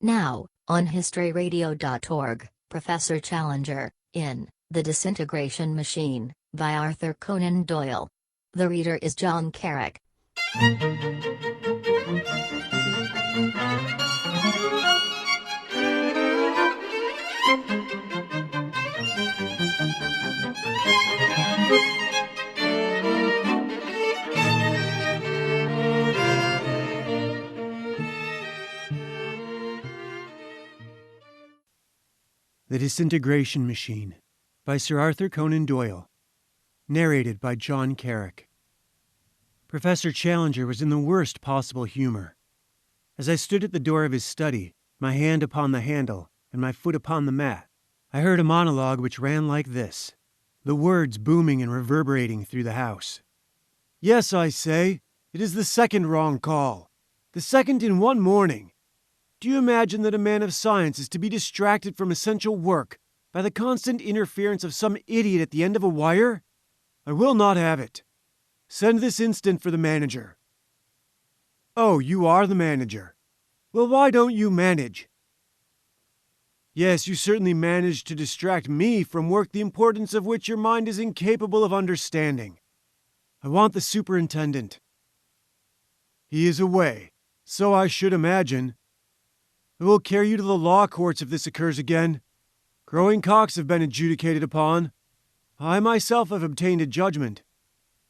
Now, on historyradio.org, Professor Challenger, in The Disintegration Machine, by Arthur Conan Doyle. The reader is John Carrick. The Disintegration Machine, by Sir Arthur Conan Doyle. Narrated by John Carrick. Professor Challenger was in the worst possible humor. As I stood at the door of his study, my hand upon the handle and my foot upon the mat, I heard a monologue which ran like this, the words booming and reverberating through the house. Yes, I say, it is the second wrong call. The second in one morning. Do you imagine that a man of science is to be distracted from essential work by the constant interference of some idiot at the end of a wire? I will not have it. Send this instant for the manager. Oh, you are the manager. Well, why don't you manage? Yes, you certainly managed to distract me from work the importance of which your mind is incapable of understanding. I want the superintendent. He is away, so I should imagine. I will carry you to the law courts if this occurs again. Crowing cocks have been adjudicated upon. I myself have obtained a judgment.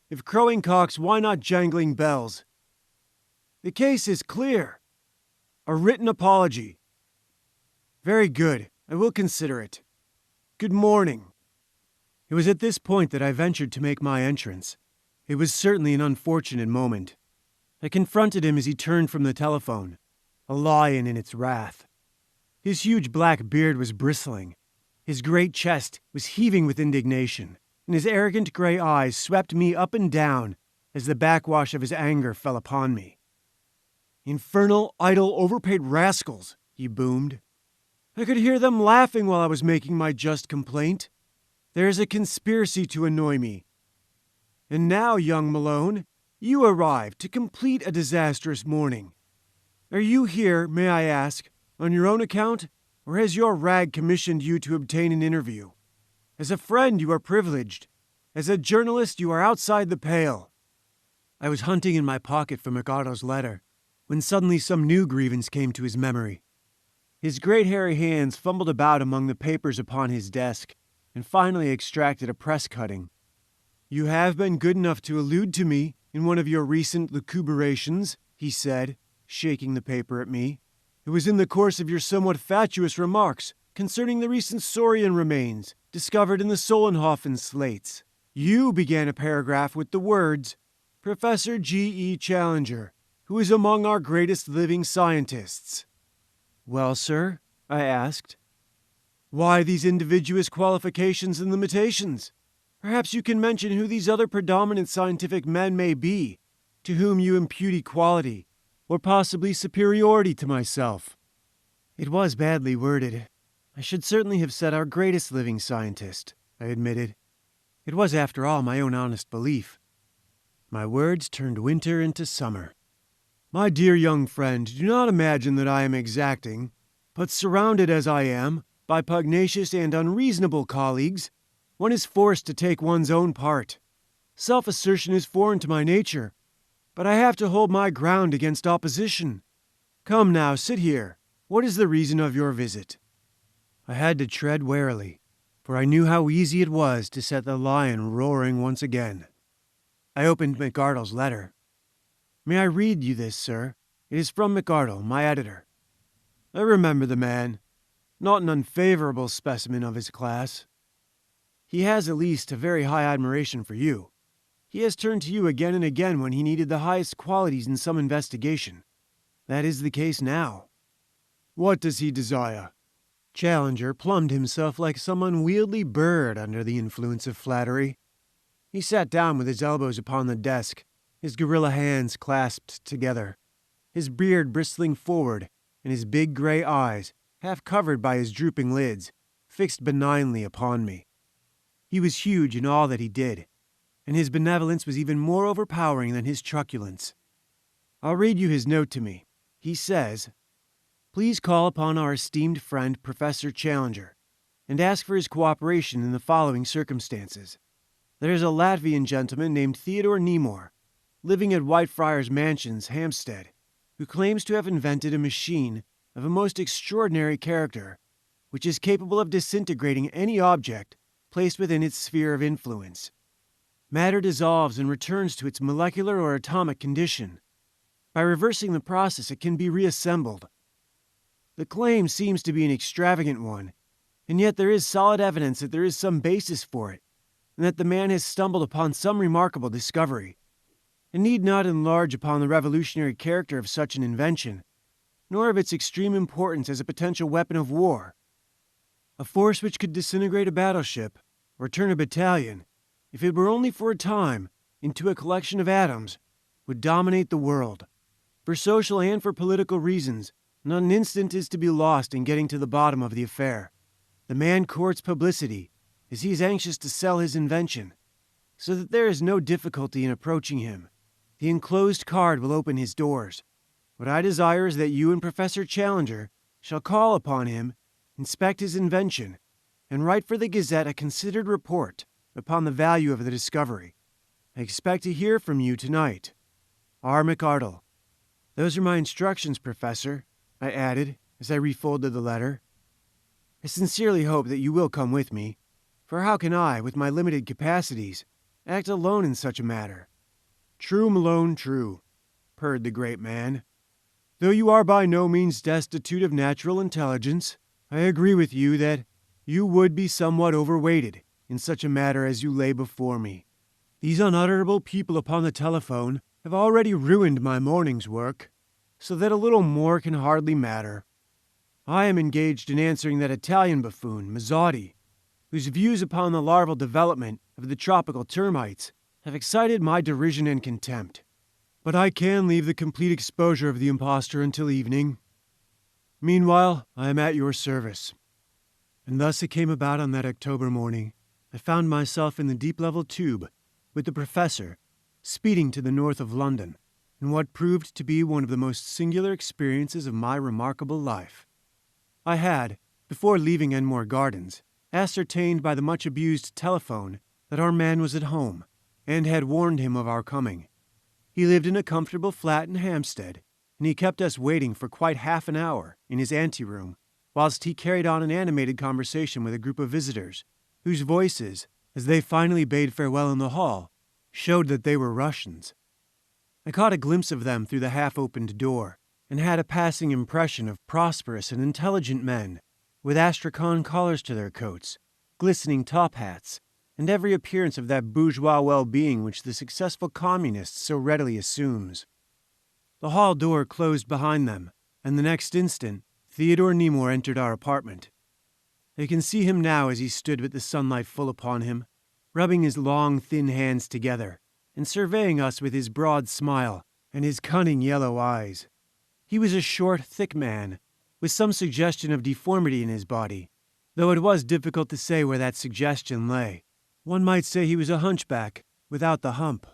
If crowing cocks, why not jangling bells? The case is clear. A written apology. Very good. I will consider it. Good morning. It was at this point that I ventured to make my entrance. It was certainly an unfortunate moment. I confronted him as he turned from the telephone, a lion in its wrath. His huge black beard was bristling. His great chest was heaving with indignation, and his arrogant gray eyes swept me up and down as the backwash of his anger fell upon me. Infernal, idle, overpaid rascals, he boomed. I could hear them laughing while I was making my just complaint. There is a conspiracy to annoy me. And now, young Malone, you arrive to complete a disastrous morning. Are you here, may I ask, on your own account, or has your rag commissioned you to obtain an interview? As a friend, you are privileged. As a journalist, you are outside the pale. I was hunting in my pocket for McArdle's letter, when suddenly some new grievance came to his memory. His great hairy hands fumbled about among the papers upon his desk, and finally extracted a press cutting. You have been good enough to allude to me in one of your recent lucubrations, he said, shaking the paper at me. It was in the course of your somewhat fatuous remarks concerning the recent saurian remains discovered in the Solenhofen slates. You began a paragraph with the words, Professor G.E. Challenger, who is among our greatest living scientists. Well, sir, I asked. Why these individuous qualifications and limitations? Perhaps you can mention who these other predominant scientific men may be, to whom you impute equality, or possibly superiority to myself. It was badly worded. I should certainly have said our greatest living scientist, I admitted. It was, after all, my own honest belief. My words turned winter into summer. My dear young friend, do not imagine that I am exacting, but surrounded as I am by pugnacious and unreasonable colleagues, one is forced to take one's own part. Self-assertion is foreign to my nature, but I have to hold my ground against opposition. Come now, sit here. What is the reason of your visit? I had to tread warily, for I knew how easy it was to set the lion roaring once again. I opened McArdle's letter. May I read you this, sir? It is from McArdle, my editor. I remember the man. Not an unfavorable specimen of his class. He has at least a very high admiration for you. He has turned to you again and again when he needed the highest qualities in some investigation. That is the case now. What does he desire? Challenger plumbed himself like some unwieldy bird under the influence of flattery. He sat down with his elbows upon the desk, his gorilla hands clasped together, his beard bristling forward, and his big gray eyes, half covered by his drooping lids, fixed benignly upon me. He was huge in all that he did, and his benevolence was even more overpowering than his truculence. I'll read you his note to me. He says, Please call upon our esteemed friend Professor Challenger and ask for his cooperation in the following circumstances. There is a Latvian gentleman named Theodore Nemor, living at Whitefriars Mansions, Hampstead, who claims to have invented a machine of a most extraordinary character, which is capable of disintegrating any object placed within its sphere of influence. Matter dissolves and returns to its molecular or atomic condition. By reversing the process, it can be reassembled. The claim seems to be an extravagant one, and yet there is solid evidence that there is some basis for it, and that the man has stumbled upon some remarkable discovery. I need not enlarge upon the revolutionary character of such an invention, nor of its extreme importance as a potential weapon of war. A force which could disintegrate a battleship, or turn a battalion, if it were only for a time, into a collection of atoms, would dominate the world. For social and for political reasons, not an instant is to be lost in getting to the bottom of the affair. The man courts publicity, as he is anxious to sell his invention, so that there is no difficulty in approaching him. The enclosed card will open his doors. What I desire is that you and Professor Challenger shall call upon him, inspect his invention, and write for the Gazette a considered report upon the value of the discovery. I expect to hear from you tonight. R. McArdle. Those are my instructions, Professor, I added as I refolded the letter. I sincerely hope that you will come with me, for how can I, with my limited capacities, act alone in such a matter? True, Malone, true, purred the great man. Though you are by no means destitute of natural intelligence, I agree with you that you would be somewhat overweighted in such a matter as you lay before me. These unutterable people upon the telephone have already ruined my morning's work, so that a little more can hardly matter. I am engaged in answering that Italian buffoon, Mazzotti, whose views upon the larval development of the tropical termites have excited my derision and contempt. But I can leave the complete exposure of the impostor until evening. Meanwhile, I am at your service. And thus it came about on that October morning. I found myself in the deep-level tube, with the professor, speeding to the north of London, in what proved to be one of the most singular experiences of my remarkable life. I had, before leaving Enmore Gardens, ascertained by the much-abused telephone that our man was at home, and had warned him of our coming. He lived in a comfortable flat in Hampstead, and he kept us waiting for quite half an hour in his anteroom, whilst he carried on an animated conversation with a group of visitors, whose voices, as they finally bade farewell in the hall, showed that they were Russians. I caught a glimpse of them through the half-opened door, and had a passing impression of prosperous and intelligent men, with astrakhan collars to their coats, glistening top hats, and every appearance of that bourgeois well-being which the successful communist so readily assumes. The hall door closed behind them, and the next instant Theodore Nemor entered our apartment. I can see him now as he stood with the sunlight full upon him, rubbing his long, thin hands together, and surveying us with his broad smile and his cunning yellow eyes. He was a short, thick man, with some suggestion of deformity in his body, though it was difficult to say where that suggestion lay. One might say he was a hunchback, without the hump.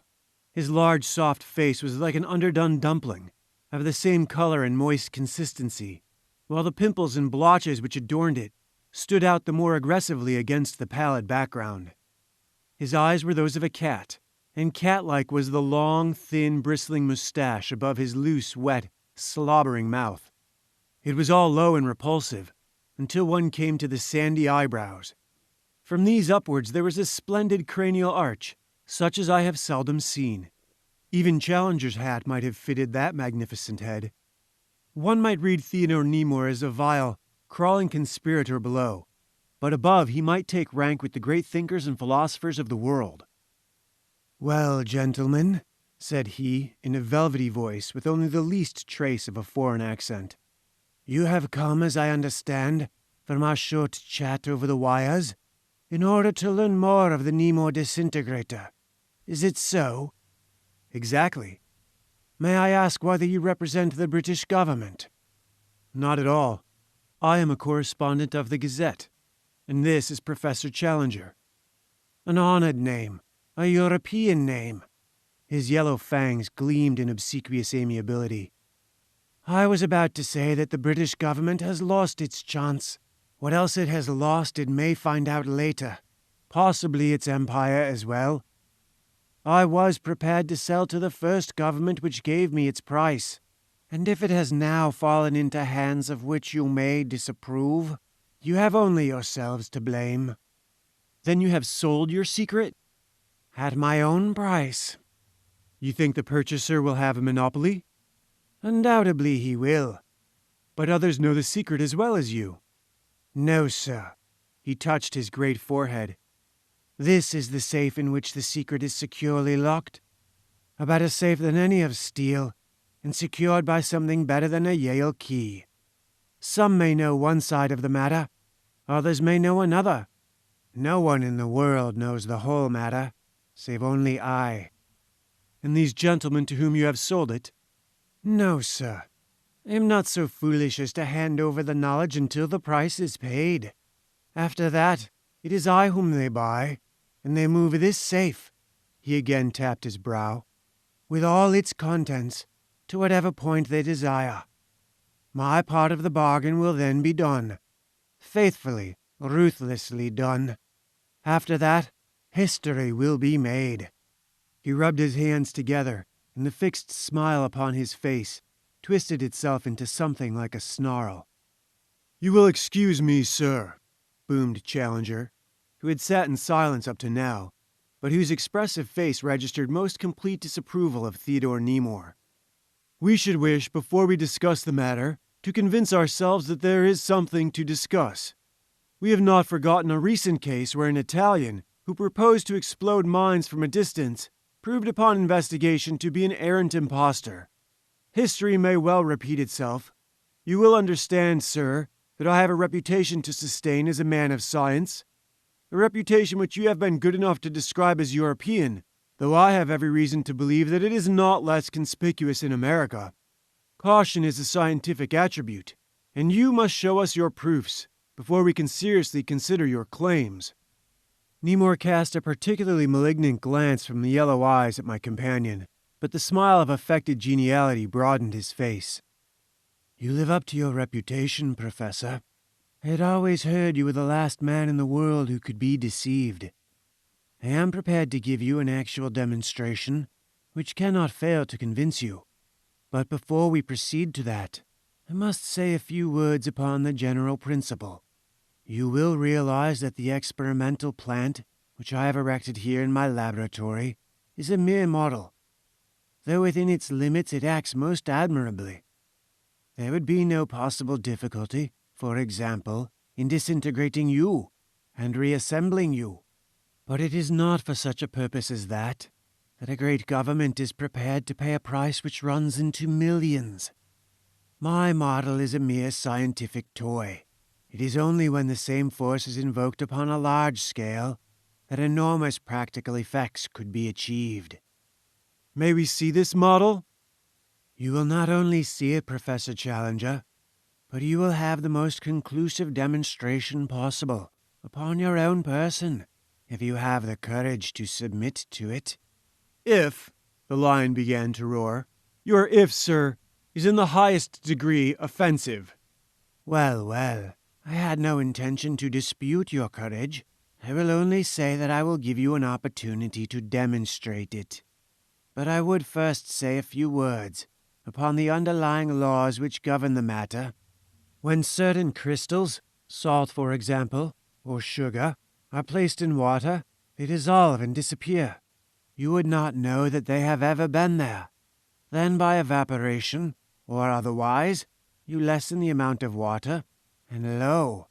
His large, soft face was like an underdone dumpling, of the same color and moist consistency, while the pimples and blotches which adorned it stood out the more aggressively against the pallid background. His eyes were those of a cat, and cat-like was the long, thin, bristling mustache above his loose, wet, slobbering mouth. It was all low and repulsive, until one came to the sandy eyebrows. From these upwards there was a splendid cranial arch, such as I have seldom seen. Even Challenger's hat might have fitted that magnificent head. One might read Theodore Nemor as a vile, crawling conspirator below, but above he might take rank with the great thinkers and philosophers of the world. "Well, gentlemen," said he, in a velvety voice with only the least trace of a foreign accent, "you have come, as I understand, from our short chat over the wires, in order to learn more of the Nemor disintegrator. Is it so?" "Exactly." "May I ask whether you represent the British government?" "Not at all. I am a correspondent of the Gazette, and this is Professor Challenger." "An honored name. A European name." His yellow fangs gleamed in obsequious amiability. I was about to say that the British government has lost its chance. What else it has lost it may find out later. Possibly its empire as well. I was prepared to sell to the first government which gave me its price. And if it has now fallen into hands of which you may disapprove, you have only yourselves to blame. Then you have sold your secret? At my own price. You think the purchaser will have a monopoly? Undoubtedly he will. But others know the secret as well as you. No, sir. He touched his great forehead. This is the safe in which the secret is securely locked. A better safe than any of steel, and secured by something better than a Yale key. Some may know one side of the matter, others may know another. No one in the world knows the whole matter, save only I. And these gentlemen to whom you have sold it? No, sir. I am not so foolish as to hand over the knowledge until the price is paid. After that, it is I whom they buy, and they move this safe, he again tapped his brow, with all its contents, to whatever point they desire. My part of the bargain will then be done. Faithfully, ruthlessly done. After that, history will be made. He rubbed his hands together, and the fixed smile upon his face twisted itself into something like a snarl. "You will excuse me, sir," boomed Challenger, who had sat in silence up to now, but whose expressive face registered most complete disapproval of Theodore Nemore. "We should wish, before we discuss the matter, to convince ourselves that there is something to discuss. We have not forgotten a recent case where an Italian, who proposed to explode mines from a distance, proved upon investigation to be an arrant impostor. History may well repeat itself. You will understand, sir, that I have a reputation to sustain as a man of science, a reputation which you have been good enough to describe as European, though I have every reason to believe that it is not less conspicuous in America. Caution is a scientific attribute, and you must show us your proofs before we can seriously consider your claims." Nemore cast a particularly malignant glance from the yellow eyes at my companion, but the smile of affected geniality broadened his face. "You live up to your reputation, Professor. I had always heard you were the last man in the world who could be deceived. I am prepared to give you an actual demonstration, which cannot fail to convince you. But before we proceed to that, I must say a few words upon the general principle. You will realize that the experimental plant, which I have erected here in my laboratory, is a mere model. Though within its limits it acts most admirably. There would be no possible difficulty, for example, in disintegrating you and reassembling you. But it is not for such a purpose as that a great government is prepared to pay a price which runs into millions. My model is a mere scientific toy. It is only when the same force is invoked upon a large scale that enormous practical effects could be achieved." "May we see this model?" "You will not only see it, Professor Challenger, but you will have the most conclusive demonstration possible upon your own person, if you have the courage to submit to it." "If," the lion began to roar, "your if, sir, is in the highest degree offensive." Well, I had no intention to dispute your courage. I will only say that I will give you an opportunity to demonstrate it. But I would first say a few words upon the underlying laws which govern the matter. When certain crystals, salt for example, or sugar, are placed in water, they dissolve and disappear. You would not know that they have ever been there. Then by evaporation, or otherwise, you lessen the amount of water, and lo,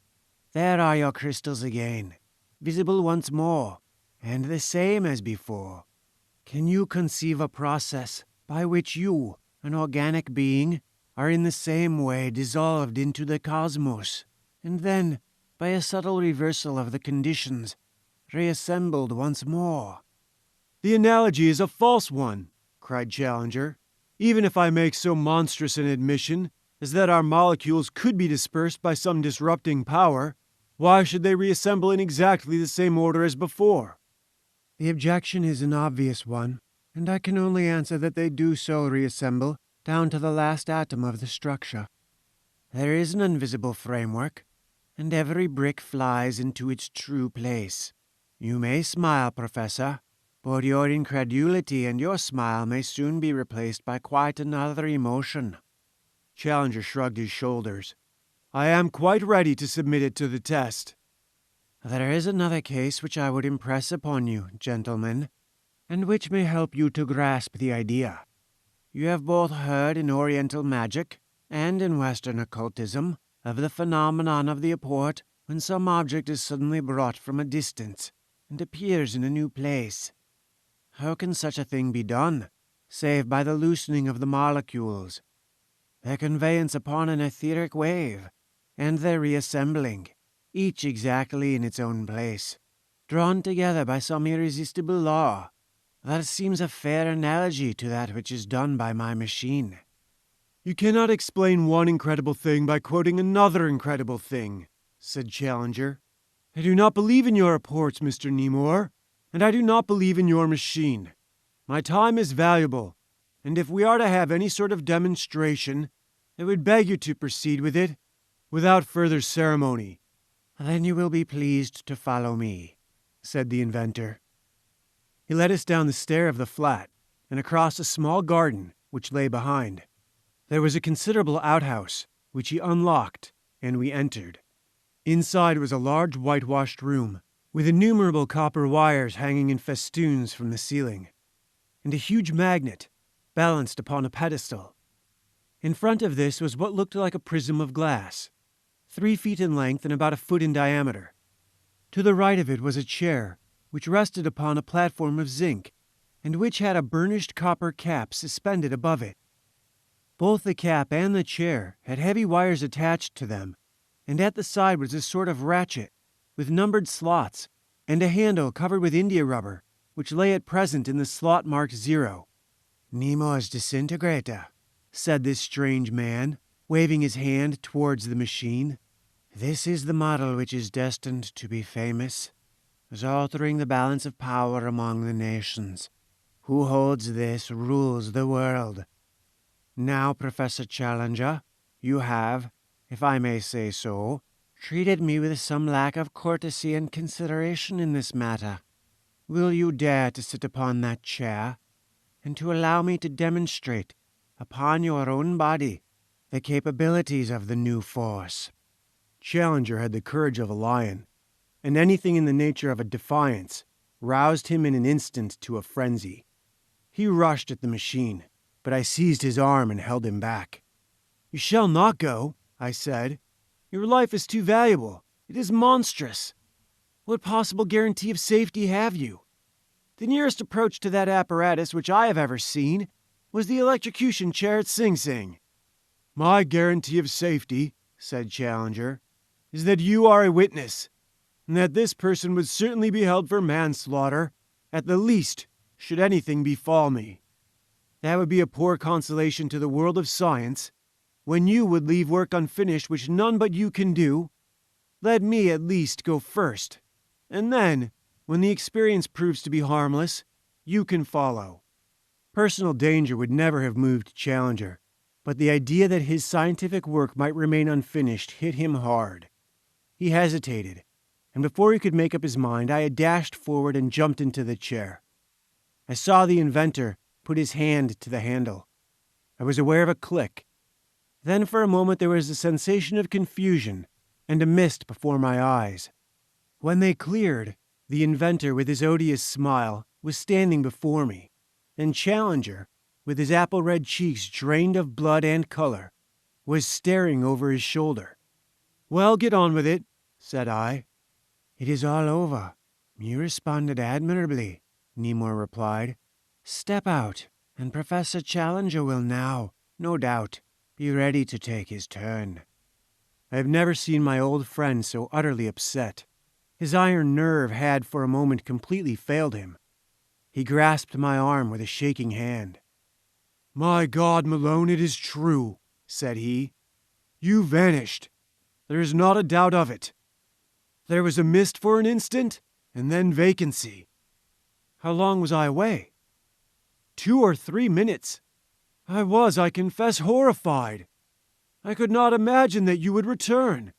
there are your crystals again, visible once more, and the same as before. Can you conceive a process by which you, an organic being, are in the same way dissolved into the cosmos, and then, by a subtle reversal of the conditions, reassembled once more?" "The analogy is a false one," cried Challenger. "Even if I make so monstrous an admission as that our molecules could be dispersed by some disrupting power, why should they reassemble in exactly the same order as before?" "The objection is an obvious one, and I can only answer that they do so reassemble down to the last atom of the structure. There is an invisible framework, and every brick flies into its true place. You may smile, Professor, but your incredulity and your smile may soon be replaced by quite another emotion." Challenger shrugged his shoulders. "I am quite ready to submit it to the test." "There is another case which I would impress upon you, gentlemen, and which may help you to grasp the idea. You have both heard in Oriental magic and in Western occultism of the phenomenon of the apport when some object is suddenly brought from a distance and appears in a new place. How can such a thing be done, save by the loosening of the molecules, their conveyance upon an etheric wave, and their reassembling, each exactly in its own place, drawn together by some irresistible law? That seems a fair analogy to that which is done by my machine." "You cannot explain one incredible thing by quoting another incredible thing," said Challenger. "I do not believe in your reports, Mr. Nemore, and I do not believe in your machine. My time is valuable, and if we are to have any sort of demonstration, I would beg you to proceed with it without further ceremony." "Then you will be pleased to follow me," said the inventor. He led us down the stair of the flat and across a small garden which lay behind. There was a considerable outhouse, which he unlocked, and we entered. Inside was a large whitewashed room, with innumerable copper wires hanging in festoons from the ceiling, and a huge magnet balanced upon a pedestal. In front of this was what looked like a prism of glass, 3 feet in length and about a foot in diameter. To the right of it was a chair, which rested upon a platform of zinc, and which had a burnished copper cap suspended above it. Both the cap and the chair had heavy wires attached to them, and at the side was a sort of ratchet, with numbered slots, and a handle covered with India rubber, which lay at present in the slot marked 0. "Nemo's disintegrator," said this strange man, waving his hand towards the machine. "This is the model which is destined to be famous, as altering the balance of power among the nations. Who holds this rules the world. Now, Professor Challenger, you have, if I may say so, treated me with some lack of courtesy and consideration in this matter. Will you dare to sit upon that chair, and to allow me to demonstrate, upon your own body, the capabilities of the new force?" Challenger had the courage of a lion, and anything in the nature of a defiance roused him in an instant to a frenzy. He rushed at the machine, but I seized his arm and held him back. "You shall not go," I said. "Your life is too valuable. It is monstrous. What possible guarantee of safety have you? The nearest approach to that apparatus which I have ever seen was the electrocution chair at Sing Sing." "My guarantee of safety," said Challenger, "is that you are a witness, and that this person would certainly be held for manslaughter, at the least, should anything befall me. That would be a poor consolation to the world of science, when you would leave work unfinished which none but you can do. Let me at least go first, and then, when the experience proves to be harmless, you can follow." Personal danger would never have moved Challenger, but the idea that his scientific work might remain unfinished hit him hard. He hesitated, and before he could make up his mind, I had dashed forward and jumped into the chair. I saw the inventor put his hand to the handle. I was aware of a click. Then for a moment there was a sensation of confusion and a mist before my eyes. When they cleared, the inventor, with his odious smile, was standing before me, and Challenger, with his apple-red cheeks drained of blood and color, was staring over his shoulder. "Well, get on with it," said I. "It is all over. You responded admirably," Nemore replied. "Step out, and Professor Challenger will now, no doubt, be ready to take his turn." I have never seen my old friend so utterly upset. His iron nerve had for a moment completely failed him. He grasped my arm with a shaking hand. "My God, Malone, it is true," said he. "You vanished. There is not a doubt of it. There was a mist for an instant, and then vacancy. How long was I away? 2 or 3 minutes. I confess, horrified. I could not imagine that you would return.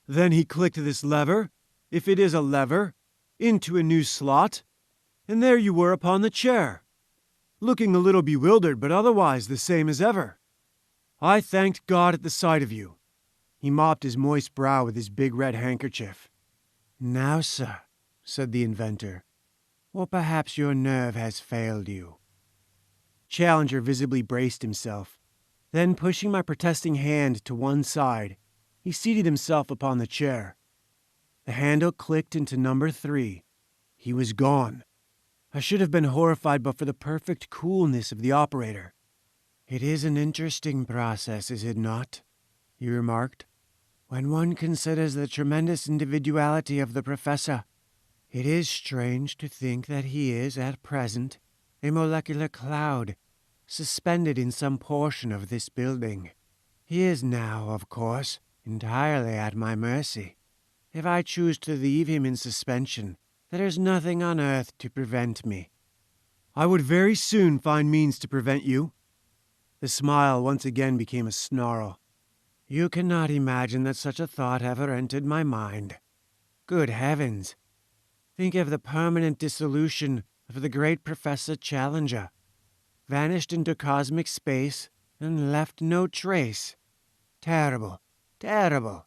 Then he clicked this lever, if it is a lever, into a new slot, and there you were upon the chair, looking a little bewildered but otherwise the same as ever. I thanked God at the sight of you. He mopped his moist brow with his big red handkerchief. Now, sir, said the inventor, or perhaps your nerve has failed you. Challenger visibly braced himself. Then, pushing my protesting hand to one side, he seated himself upon the chair. The handle clicked into number 3. He was gone. I should have been horrified but for the perfect coolness of the operator. It is an interesting process, is it not? He remarked. When one considers the tremendous individuality of the professor, it is strange to think that he is, at present, a molecular cloud, suspended in some portion of this building. He is now, of course, entirely at my mercy. If I choose to leave him in suspension, there is nothing on earth to prevent me. I would very soon find means to prevent you. The smile once again became a snarl. You cannot imagine that such a thought ever entered my mind. Good heavens! Think of the permanent dissolution of the great Professor Challenger. Vanished into cosmic space and left no trace. Terrible, terrible.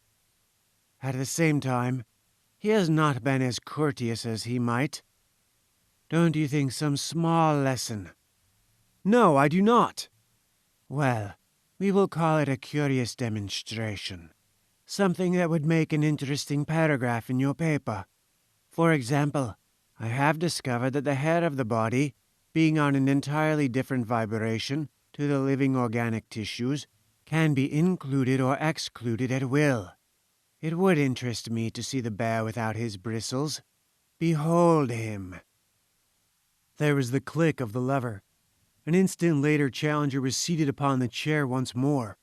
At the same time, he has not been as courteous as he might. Don't you think some small lesson? No, I do not. Well, we will call it a curious demonstration. Something that would make an interesting paragraph in your paper. For example, I have discovered that the hair of the body, being on an entirely different vibration to the living organic tissues, can be included or excluded at will. It would interest me to see the bear without his bristles. Behold him. There was the click of the lever. An instant later, Challenger was seated upon the chair once more.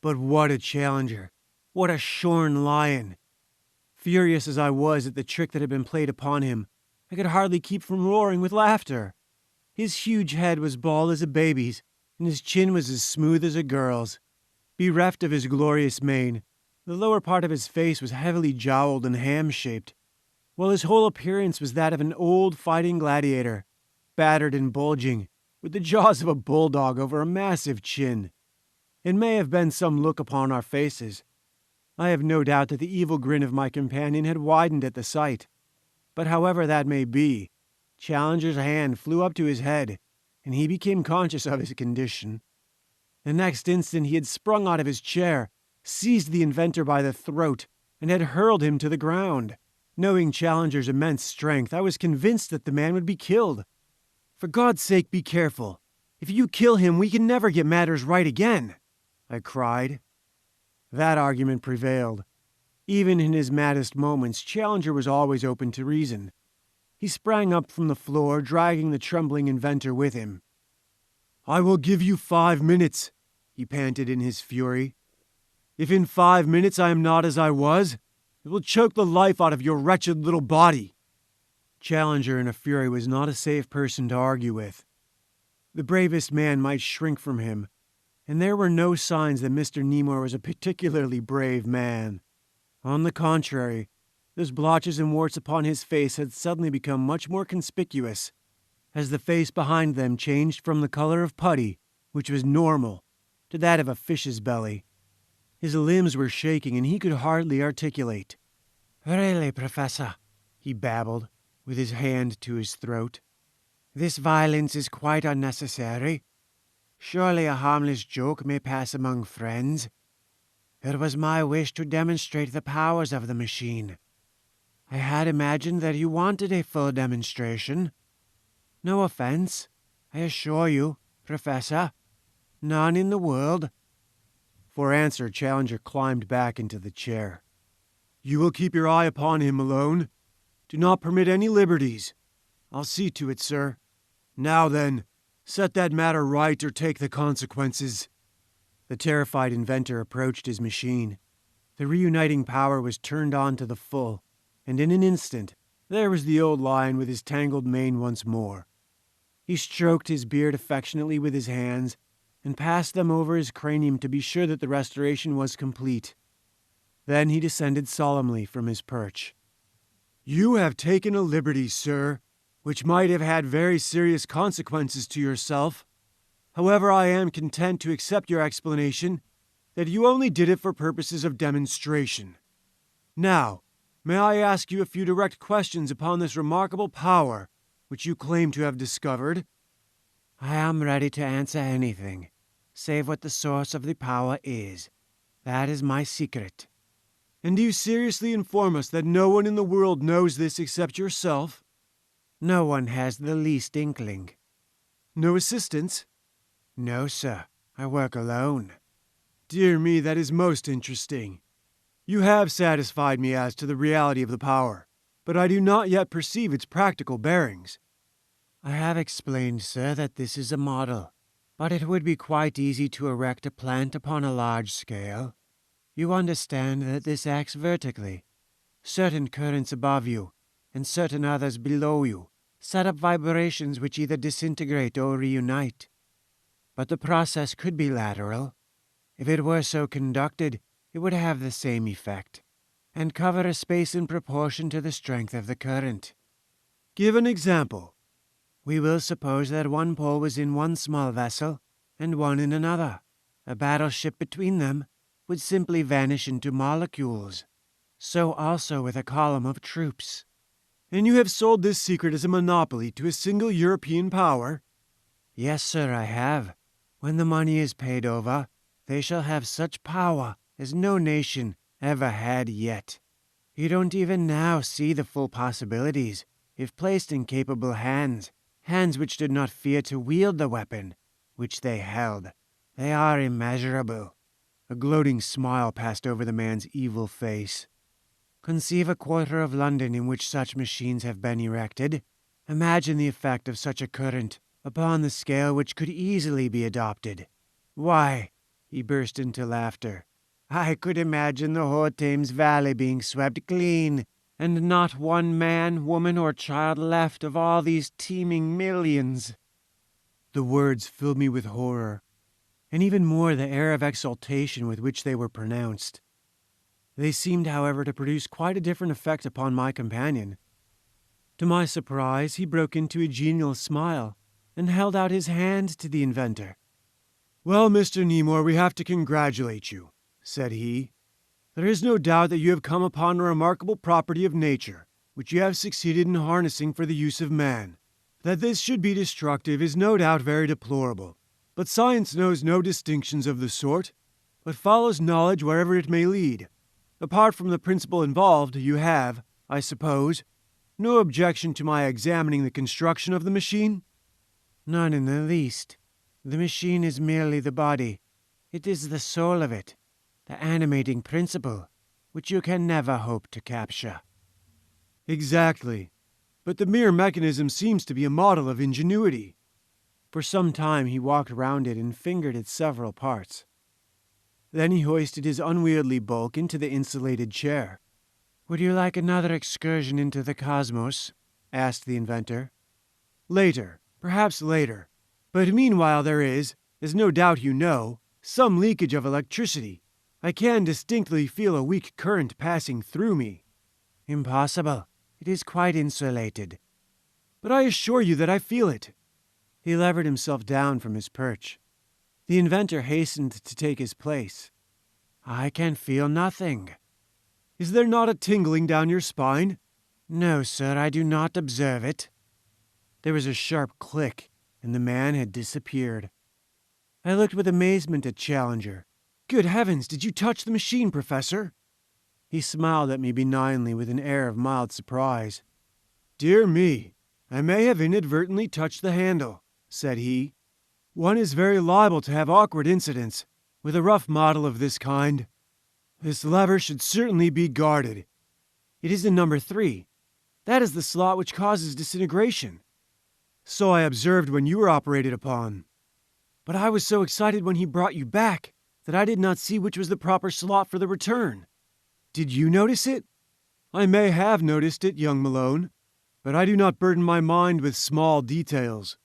But what a Challenger! What a shorn lion! Furious as I was at the trick that had been played upon him, I could hardly keep from roaring with laughter. His huge head was bald as a baby's, and his chin was as smooth as a girl's. Bereft of his glorious mane, the lower part of his face was heavily jowled and ham-shaped, while his whole appearance was that of an old fighting gladiator, battered and bulging, with the jaws of a bulldog over a massive chin. It may have been some look upon our faces. I have no doubt that the evil grin of my companion had widened at the sight. But however that may be, Challenger's hand flew up to his head, and he became conscious of his condition. The next instant he had sprung out of his chair, seized the inventor by the throat, and had hurled him to the ground. Knowing Challenger's immense strength, I was convinced that the man would be killed. For God's sake, be careful. If you kill him, we can never get matters right again, I cried. That argument prevailed. Even in his maddest moments, Challenger was always open to reason. He sprang up from the floor, dragging the trembling inventor with him. I will give you 5 minutes, he panted in his fury. If in 5 minutes I am not as I was, it will choke the life out of your wretched little body. Challenger in a fury was not a safe person to argue with. The bravest man might shrink from him, and there were no signs that Mr. Nemore was a particularly brave man. On the contrary, those blotches and warts upon his face had suddenly become much more conspicuous, as the face behind them changed from the color of putty, which was normal, to that of a fish's belly. His limbs were shaking, and he could hardly articulate. Really, Professor, he babbled, with his hand to his throat. This violence is quite unnecessary. Surely a harmless joke may pass among friends. It was my wish to demonstrate the powers of the machine. I had imagined that you wanted a full demonstration. No offense, I assure you, Professor. None in the world. For answer, Challenger climbed back into the chair. You will keep your eye upon him, Malone. Do not permit any liberties. I'll see to it, sir. Now then, set that matter right or take the consequences. The terrified inventor approached his machine. The reuniting power was turned on to the full, and in an instant, there was the old lion with his tangled mane once more. He stroked his beard affectionately with his hands, and passed them over his cranium to be sure that the restoration was complete. Then he descended solemnly from his perch. You have taken a liberty, sir, which might have had very serious consequences to yourself. However, I am content to accept your explanation that you only did it for purposes of demonstration. Now, may I ask you a few direct questions upon this remarkable power which you claim to have discovered? I am ready to answer anything, save what the source of the power is. That is my secret. And do you seriously inform us that no one in the world knows this except yourself? No one has the least inkling. No assistants? No, sir. I work alone. Dear me, that is most interesting. You have satisfied me as to the reality of the power, but I do not yet perceive its practical bearings. I have explained, sir, that this is a model, but it would be quite easy to erect a plant upon a large scale. You understand that this acts vertically. Certain currents above you, and certain others below you, set up vibrations which either disintegrate or reunite. But the process could be lateral. If it were so conducted, it would have the same effect, and cover a space in proportion to the strength of the current. Give an example. We will suppose that one pole was in one small vessel, and one in another. A battleship between them would simply vanish into molecules. So also with a column of troops. And you have sold this secret as a monopoly to a single European power? Yes, sir, I have. When the money is paid over, they shall have such power as no nation ever had yet. You don't even now see the full possibilities, if placed in capable hands, hands which did not fear to wield the weapon which they held. They are immeasurable. A gloating smile passed over the man's evil face. Conceive a quarter of London in which such machines have been erected. Imagine the effect of such a current upon the scale which could easily be adopted. Why, he burst into laughter, I could imagine the whole Thames Valley being swept clean, and not one man, woman, or child left of all these teeming millions. The words filled me with horror, and even more the air of exultation with which they were pronounced. They seemed, however, to produce quite a different effect upon my companion. To my surprise, he broke into a genial smile, and held out his hand to the inventor. "Well, Mr. Nemore, we have to congratulate you," said he. "There is no doubt that you have come upon a remarkable property of nature, which you have succeeded in harnessing for the use of man. That this should be destructive is no doubt very deplorable, but science knows no distinctions of the sort, but follows knowledge wherever it may lead. Apart from the principle involved, you have, I suppose, no objection to my examining the construction of the machine?" None in the least. The machine is merely the body. It is the soul of it, the animating principle, which you can never hope to capture. Exactly. But the mere mechanism seems to be a model of ingenuity. For some time he walked round it and fingered its several parts. Then he hoisted his unwieldy bulk into the insulated chair. "Would you like another excursion into the cosmos?" asked the inventor. "Later, perhaps later. But meanwhile there is, as no doubt you know, some leakage of electricity. I can distinctly feel a weak current passing through me." "Impossible. It is quite insulated." "But I assure you that I feel it." He levered himself down from his perch. The inventor hastened to take his place. "I can feel nothing." "Is there not a tingling down your spine?" "No, sir, I do not observe it." There was a sharp click, and the man had disappeared. I looked with amazement at Challenger. "Good heavens, did you touch the machine, Professor?" He smiled at me benignly with an air of mild surprise. "Dear me, I may have inadvertently touched the handle," said he. "One is very liable to have awkward incidents with a rough model of this kind. This lever should certainly be guarded. It is in number 3. That is the slot which causes disintegration. So I observed when you were operated upon. But I was so excited when he brought you back that I did not see which was the proper slot for the return. Did you notice it?" "I may have noticed it, young Malone, but I do not burden my mind with small details."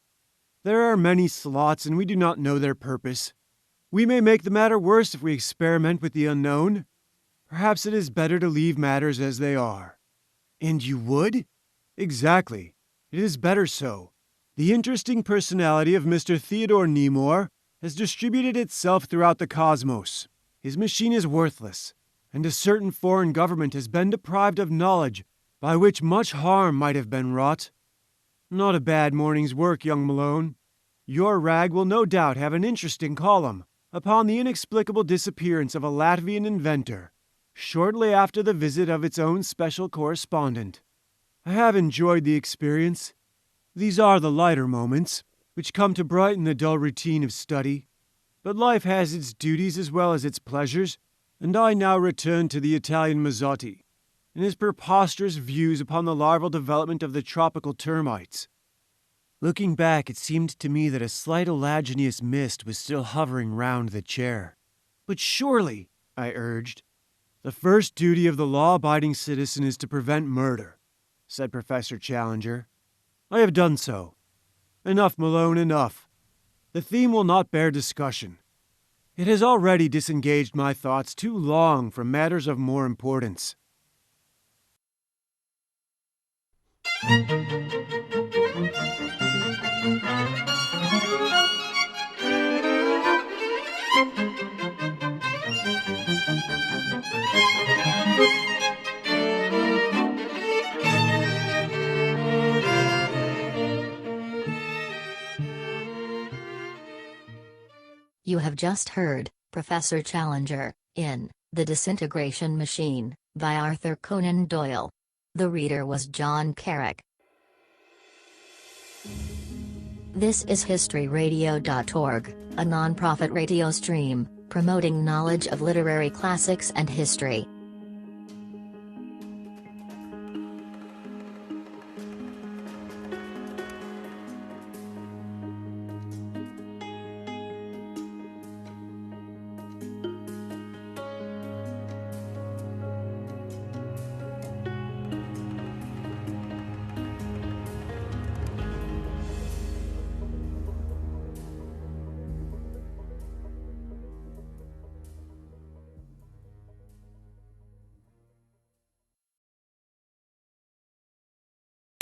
There are many slots, and we do not know their purpose. We may make the matter worse if we experiment with the unknown. Perhaps it is better to leave matters as they are." "And you would?" "Exactly. It is better so. The interesting personality of Mr. Theodore Nemore has distributed itself throughout the cosmos. His machine is worthless, and a certain foreign government has been deprived of knowledge by which much harm might have been wrought. Not a bad morning's work, young Malone. Your rag will no doubt have an interesting column upon the inexplicable disappearance of a Latvian inventor, shortly after the visit of its own special correspondent. I have enjoyed the experience. These are the lighter moments, which come to brighten the dull routine of study. But life has its duties as well as its pleasures, and I now return to the Italian Mazzotti and his preposterous views upon the larval development of the tropical termites. Looking back, it seemed to me that a slight oleaginous mist was still hovering round the chair. "But surely," I urged. "The first duty of the law-abiding citizen is to prevent murder," said Professor Challenger. "I have done so. Enough, Malone, enough. The theme will not bear discussion. It has already disengaged my thoughts too long from matters of more importance." You have just heard Professor Challenger in The Disintegration Machine by Arthur Conan Doyle. The reader was John Carrick. This is HistoryRadio.org, a non-profit radio stream promoting knowledge of literary classics and history.